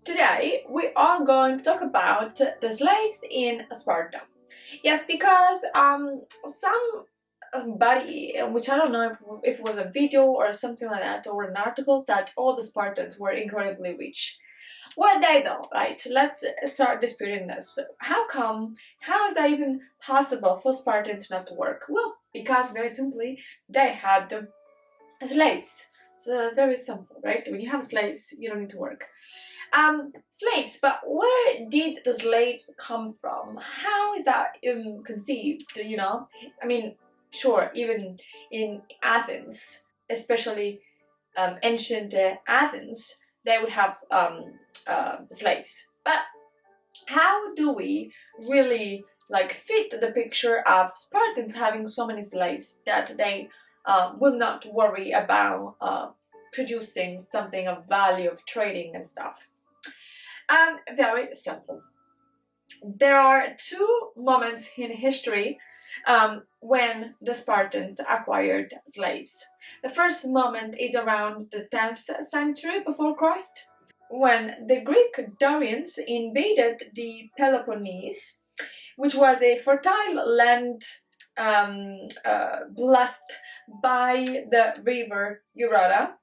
Today we are going to talk about the slaves in Sparta. Yes, because somebody, which I don't know if it was a video or something like that, or an article, said all the Spartans were incredibly rich. Well, they don't, right? Let's start disputing this. How come? How is that even possible for Spartans not to work? Well, because very simply, they had slaves. It's very simple, right? When you have slaves, you don't need to work. Slaves, but where did the slaves come from? How is that conceived, you know? I mean, sure, even in Athens, especially ancient Athens, they would have slaves. But how do we really like fit the picture of Spartans having so many slaves that they will not worry about producing something of value of trading and stuff? Very simple. There are two moments in history when the Spartans acquired slaves. The first moment is around the 10th century before Christ, when the Greek Dorians invaded the Peloponnese, which was a fertile land blessed by the river Eurata,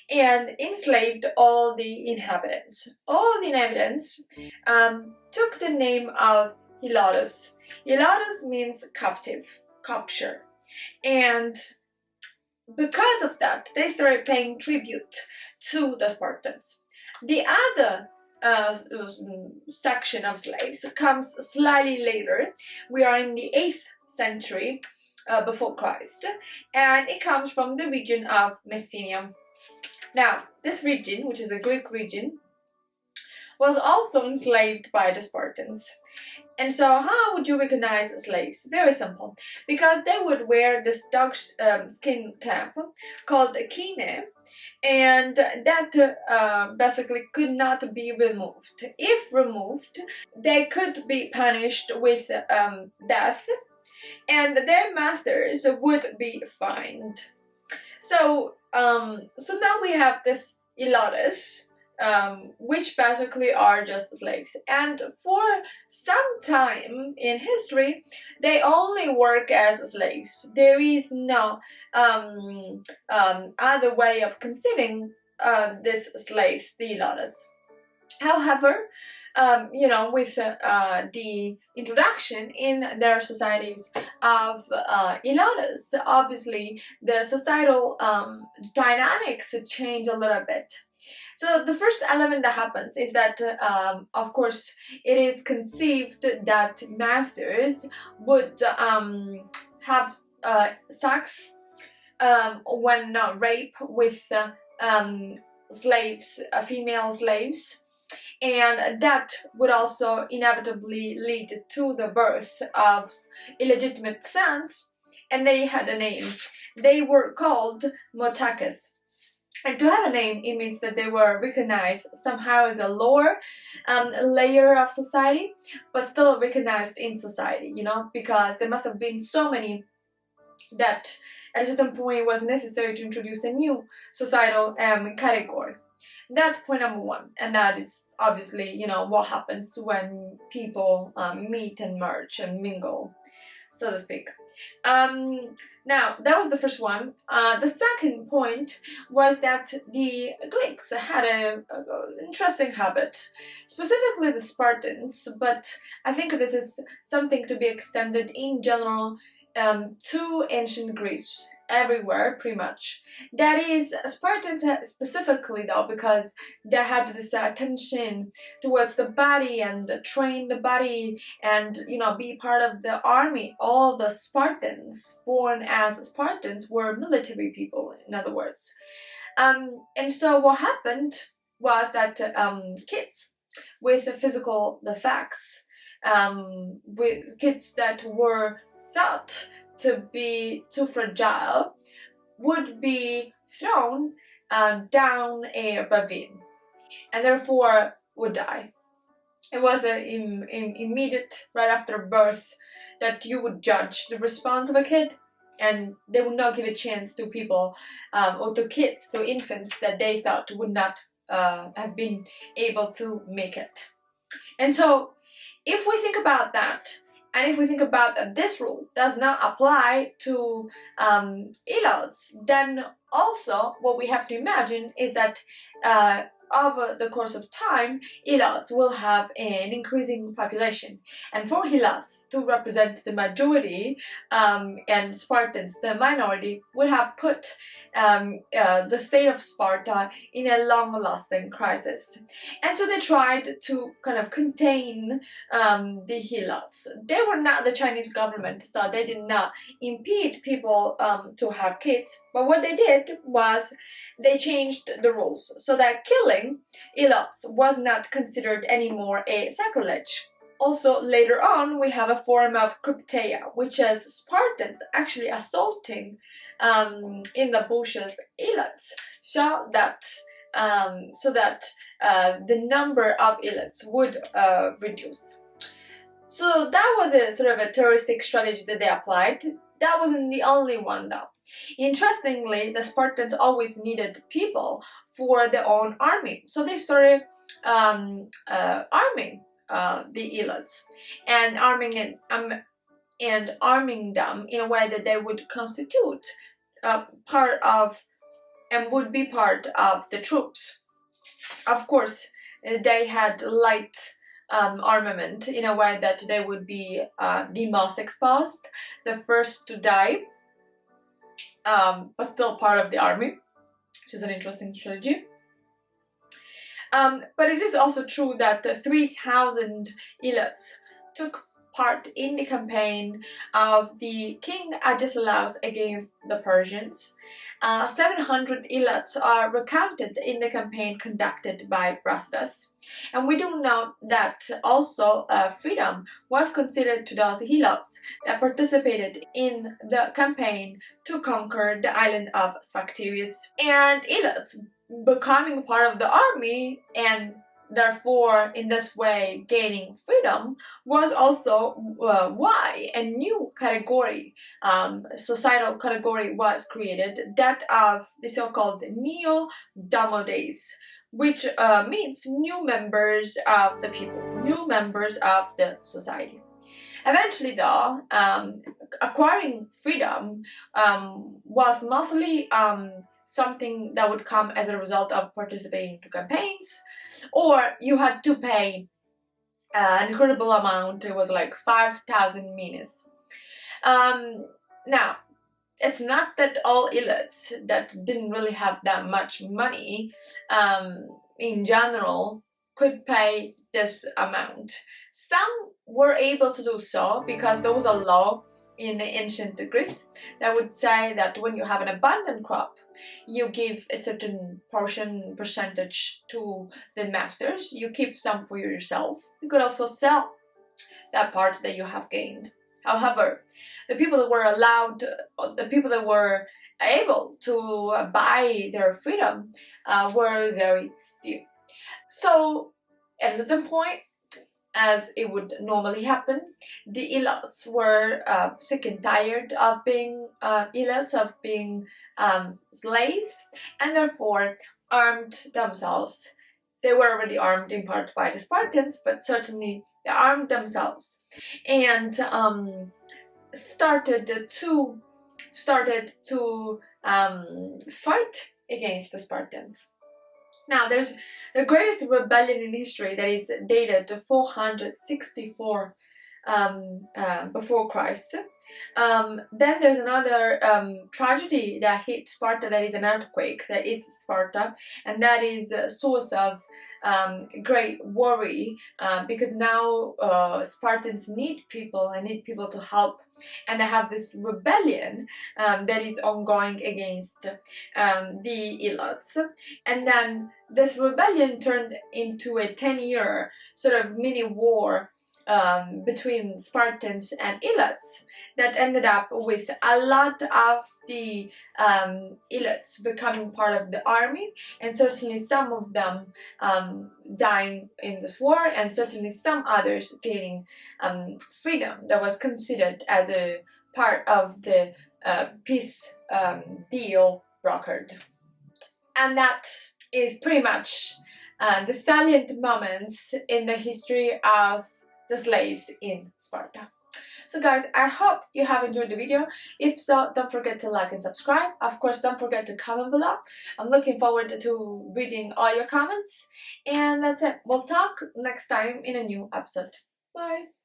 and enslaved all the inhabitants. All the inhabitants took the name of helots. Helots means captive, capture. And because of that, they started paying tribute to the Spartans. The other section of slaves comes slightly later. We are in the 8th century before Christ, and it comes from the region of Messenia. Now, this region, which is a Greek region, was also enslaved by the Spartans. And so how would you recognize slaves? Very simple. Because they would wear this dog skin cap called a kine, and that basically could not be removed. If removed, they could be punished with death, and their masters would be fined. So now we have this helots, which basically are just slaves. And for some time in history, they only work as slaves. There is no other way of conceiving these slaves, the helots. However, with the introduction in their societies of helots, obviously the societal dynamics change a little bit. So the first element that happens is that, of course, it is conceived that masters would have sex when not rape with slaves, female slaves, and that would also inevitably lead to the birth of illegitimate sons, and they had a name. They were called motakes. And to have a name, it means that they were recognized somehow as a lower layer of society, but still recognized in society, because there must have been so many that at a certain point it was necessary to introduce a new societal category. That's point number one, and that is obviously, what happens when people meet and merge and mingle, so to speak. Now, that was the first one. The second point was that the Greeks had an interesting habit, specifically the Spartans, but I think this is something to be extended in general to ancient Greece, everywhere pretty much. That is, Spartans specifically though, because they had this attention towards the body and train the body and be part of the army. All the Spartans born as Spartans were military people, in other words. And so what happened was that kids with physical defects, with kids that were thought to be too fragile, would be thrown down a ravine and therefore would die. It was immediate, right after birth, that you would judge the response of a kid, and they would not give a chance to people or to kids, to infants that they thought would not have been able to make it. And so if we think about that, and if we think about that this rule does not apply to helots, then also what we have to imagine is that over the course of time, helots will have an increasing population. And for helots to represent the majority and Spartans the minority would have put the state of Sparta in a long-lasting crisis. And so they tried to kind of contain the helots. They were not the Chinese government, so they did not impede people to have kids. But what they did was they changed the rules so that killing helots was not considered anymore a sacrilege. Also, later on, we have a form of crypteia, which is Spartans actually assaulting in the bushes helots, so that the number of helots would reduce. So that was a sort of a terroristic strategy that they applied. That wasn't the only one though. Interestingly, the Spartans always needed people for their own army, so they started arming the helots and arming them in a way that they would constitute part of and would be part of the troops. Of course, they had light armament in a way that they would be the most exposed, the first to die, but still part of the army, which is an interesting strategy. But it is also true that 3,000 helots took part in the campaign of the King Agesilaus against the Persians. 700 helots are recounted in the campaign conducted by Brasidas. And we do know that also freedom was considered to those helots that participated in the campaign to conquer the island of Sphacteries. And helots becoming part of the army and therefore in this way gaining freedom was also why a new category, societal category was created, that of the so-called neo-damodes, which means new members of the people, new members of the society. Eventually though, acquiring freedom was mostly something that would come as a result of participating in campaigns, or you had to pay an incredible amount. It was like 5,000 minas. Now, it's not that all helots that didn't really have that much money in general could pay this amount. Some were able to do so because there was a law in ancient Greece that would say that when you have an abundant crop, you give a certain percentage to the masters, you keep some for yourself. You could also sell that part that you have gained. However, the people that were able to buy their freedom were very few. So at a certain point, as it would normally happen, the helots were sick and tired of being helots, of being slaves, and therefore armed themselves. They were already armed in part by the Spartans, but certainly they armed themselves and started to fight against the Spartans. Now, there's the greatest rebellion in history that is dated to 464 before Christ. Then there's another tragedy that hit Sparta, that is an earthquake that is Sparta, and that is a source of great worry because now Spartans need people and need people to help, and they have this rebellion that is ongoing against the helots. And then this rebellion turned into a 10-year sort of mini war between Spartans and helots that ended up with a lot of the helots becoming part of the army, and certainly some of them dying in this war, and certainly some others gaining freedom that was considered as a part of the peace deal brokered. And that is pretty much the salient moments in the history of the slaves in Sparta. So guys, I hope you have enjoyed the video. If so, don't forget to like and subscribe. Of course, don't forget to comment below. I'm looking forward to reading all your comments. And that's it. We'll talk next time in a new episode. Bye!